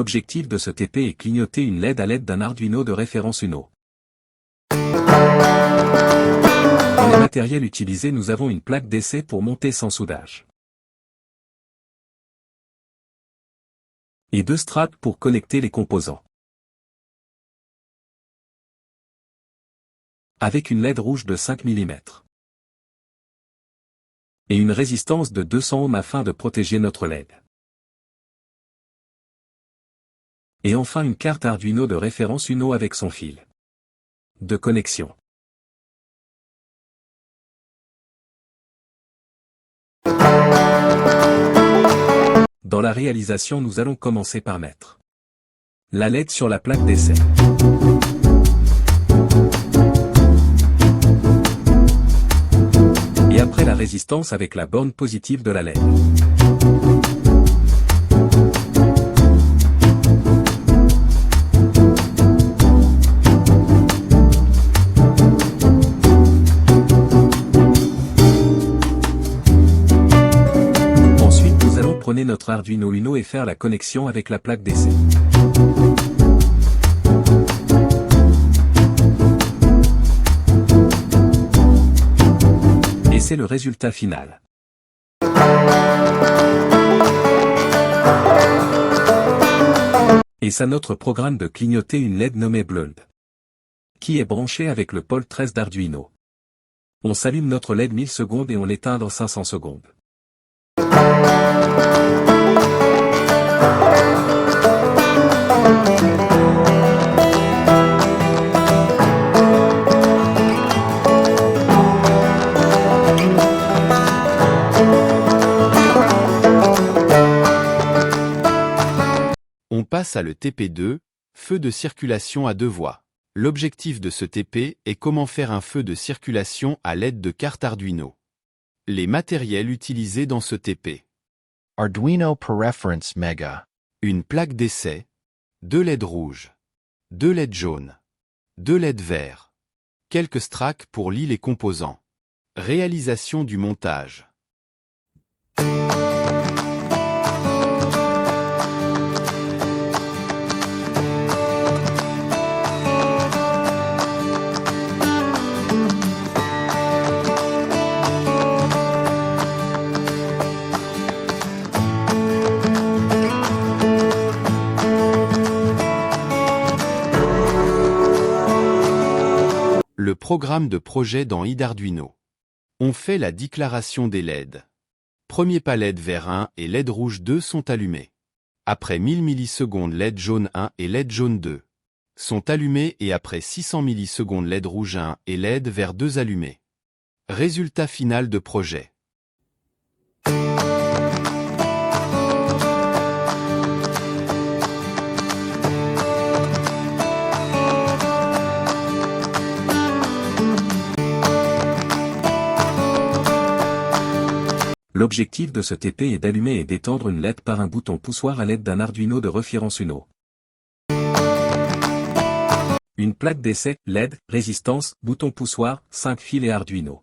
L'objectif de ce TP est clignoter une LED à l'aide d'un Arduino de référence Uno. Dans les matériels utilisés, nous avons une plaque d'essai pour monter sans soudage. Et 2 straps pour connecter les composants. Avec une LED rouge de 5 mm. Et une résistance de 200 ohms afin de protéger notre LED. Et enfin une carte Arduino de référence Uno avec son fil de connexion. Dans la réalisation, nous allons commencer par mettre la LED sur la plaque d'essai. Et après la résistance avec la borne positive de la LED. Prenez notre Arduino Uno et faire la connexion avec la plaque d'essai. Et c'est le résultat final. Et ça notre programme de clignoter une LED nommée Blood, qui est branché avec le pôle 13 d'Arduino. On s'allume notre LED 1000 secondes et on l'éteint dans 500 secondes. On passe à le TP2, feu de circulation à 2 voies. L'objectif de ce TP est comment faire un feu de circulation à l'aide de cartes Arduino. Les matériels utilisés dans ce TP. Arduino Performance Mega. Une plaque d'essai, 2 LED rouges, 2 LED jaunes, 2 LED verts, quelques straps pour lier les composants. Réalisation du montage. Le programme de projet dans ID'Arduino. On fait la déclaration des LED. Premier pas LED vert 1 et LED rouge 2 sont allumés. Après 1000 millisecondes LED jaune 1 et LED jaune 2 sont allumés et après 600 millisecondes LED rouge 1 et LED vert 2 allumés. Résultat final de projet. L'objectif de ce TP est d'allumer et d'éteindre une LED par un bouton poussoir à l'aide d'un Arduino de référence Uno. Une plaque d'essai, LED, résistance, bouton poussoir, 5 fils et Arduino.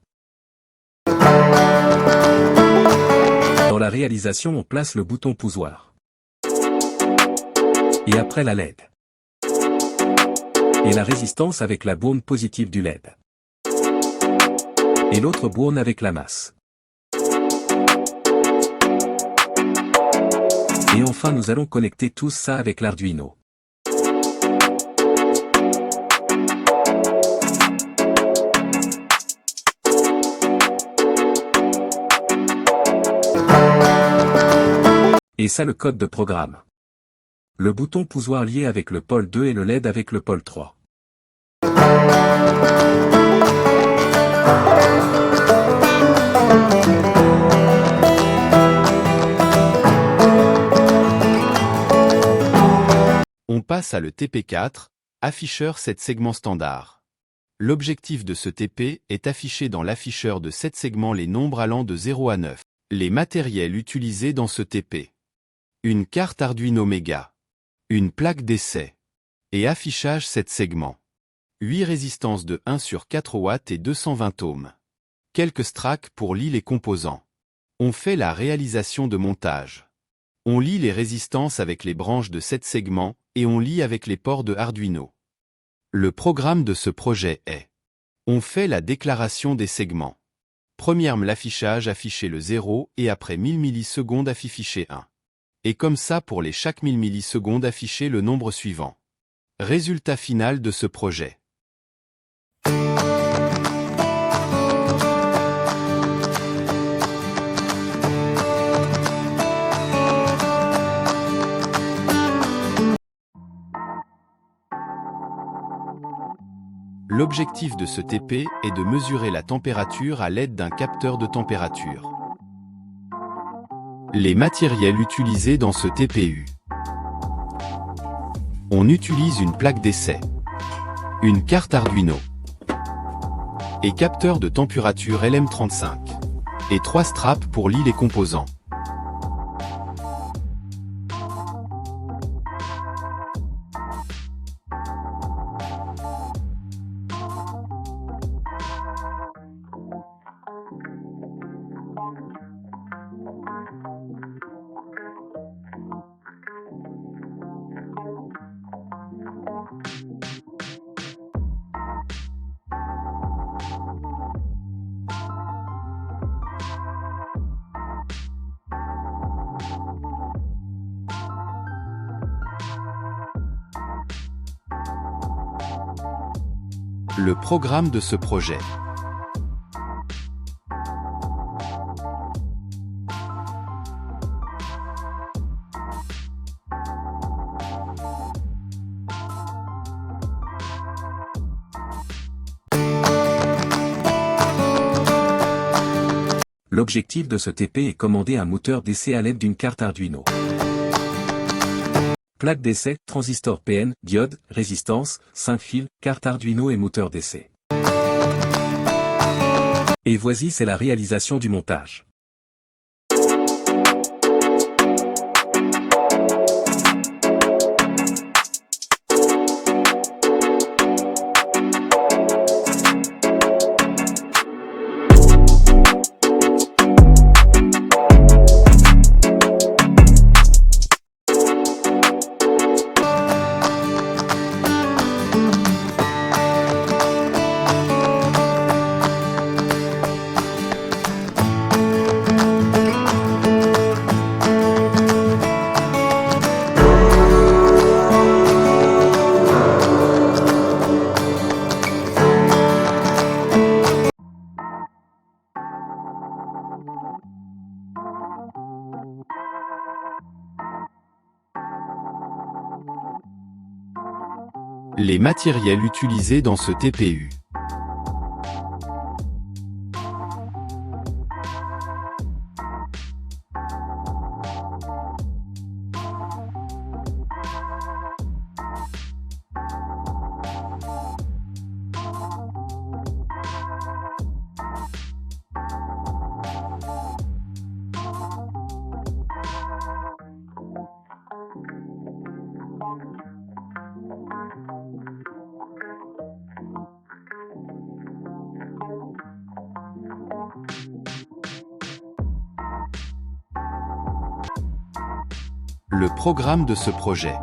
Dans la réalisation, on place le bouton poussoir. Et après la LED. Et la résistance avec la borne positive du LED. Et l'autre borne avec la masse. Et enfin nous allons connecter tout ça avec l'Arduino. Et ça le code de programme. Le bouton poussoir lié avec le pôle 2 et le LED avec le pôle 3. On passe à le TP4, afficheur 7 segments standard. L'objectif de ce TP est afficher dans l'afficheur de 7 segments les nombres allant de 0 à 9. Les matériels utilisés dans ce TP. Une carte Arduino Mega. Une plaque d'essai. Et affichage 7 segments. 8 résistances de 1 sur 4 watts et 220 ohms. Quelques straps pour lier les composants. On fait la réalisation de montage. On lie les résistances avec les branches de 7 segments et on lie avec les ports de Arduino. Le programme de ce projet est: on fait la déclaration des segments. Premièrement, l'affichage afficher le 0 et après 1000 millisecondes afficher 1. Et comme ça pour les chaque 1000 millisecondes afficher le nombre suivant. Résultat final de ce projet. L'objectif de ce TP est de mesurer la température à l'aide d'un capteur de température. Les matériels utilisés dans ce TPU. On utilise une plaque d'essai, une carte Arduino et capteur de température LM35 et 3 straps pour lier les composants. Le programme de ce projet. L'objectif de ce TP est commander un moteur d'essai à l'aide d'une carte Arduino. Plaque d'essai, transistor PN, diode, résistance, 5 fils, carte Arduino et moteur d'essai. Et voici c'est la réalisation du montage. Les matériels utilisés dans ce TPU. Le programme de ce projet.